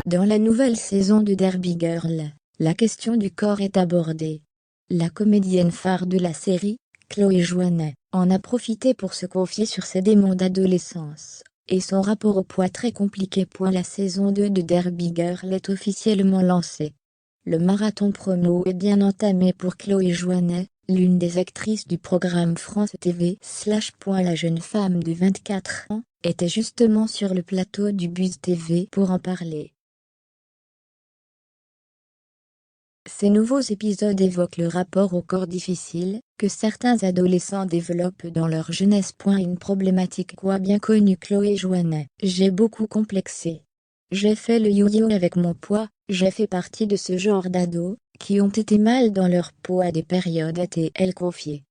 Dans la nouvelle saison de Derby Girl, la question du corps est abordée. La comédienne phare de la série, Chloé Joannet, en a profité pour se confier sur ses démons d'adolescence et son rapport au poids très compliqué. La saison 2 de Derby Girl est officiellement lancée. Le marathon promo est bien entamé pour Chloé Joannet, l'une des actrices du programme France TV. La jeune femme de 24 ans était justement sur le plateau du Buzz TV pour en parler. Ces nouveaux épisodes évoquent le rapport au corps difficile que certains adolescents développent dans leur jeunesse. Une problématique bien connue. Chloé Joannet: j'ai beaucoup complexé. J'ai fait le yo-yo avec mon poids, j'ai fait partie de ce genre d'ados qui ont été mal dans leur peau à des périodes, a-t-elle confié.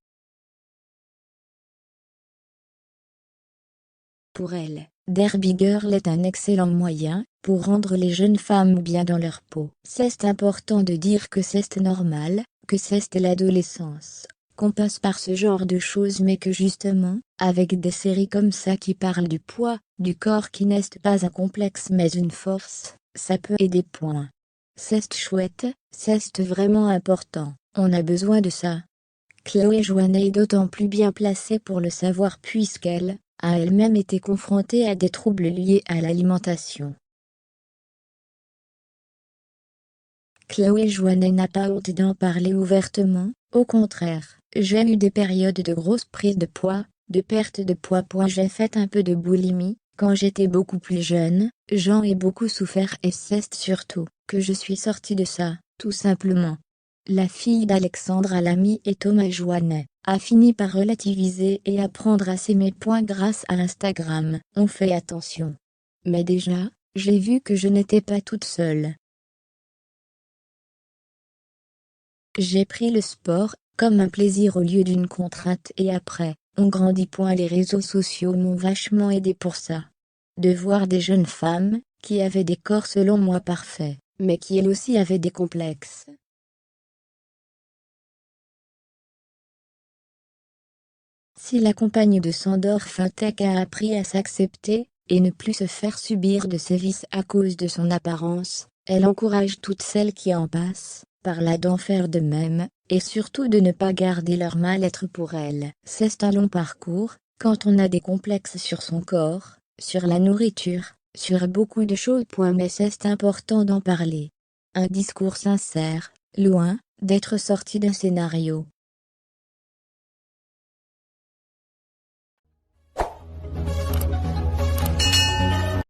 Pour elle, Derby Girl est un excellent moyen pour rendre les jeunes femmes bien dans leur peau. C'est important de dire que c'est normal, que c'est l'adolescence, qu'on passe par ce genre de choses, mais que justement, avec des séries comme ça qui parlent du poids, du corps qui n'est pas un complexe mais une force, ça peut aider. C'est chouette, c'est vraiment important, on a besoin de ça. Chloé Joannet est d'autant plus bien placée pour le savoir puisqu'elle a elle-même été confrontée à des troubles liés à l'alimentation. Chloé Joannet n'a pas honte d'en parler ouvertement, au contraire. J'ai eu des périodes de grosses prises de poids, de perte de poids. J'ai fait un peu de boulimie quand j'étais beaucoup plus jeune, j'en ai beaucoup souffert et c'est surtout que je suis sortie de ça, tout simplement. La fille d'Alexandra Lamy et Thomas Joannet a fini par relativiser et apprendre à s'aimer. Grâce à Instagram, on fait attention. Mais déjà, j'ai vu que je n'étais pas toute seule. J'ai pris le sport comme un plaisir au lieu d'une contrainte et après, on grandit. Les réseaux sociaux m'ont vachement aidé pour ça. De voir des jeunes femmes qui avaient des corps selon moi parfaits, mais qui elles aussi avaient des complexes. Si la compagne de Sandor Fintek a appris à s'accepter et ne plus se faire subir de sévices à cause de son apparence, elle encourage toutes celles qui en passent par là d'en faire de même, et surtout de ne pas garder leur mal-être pour elles. C'est un long parcours, quand on a des complexes sur son corps, sur la nourriture, sur beaucoup de choses. Mais c'est important d'en parler. Un discours sincère, loin d'être sorti d'un scénario.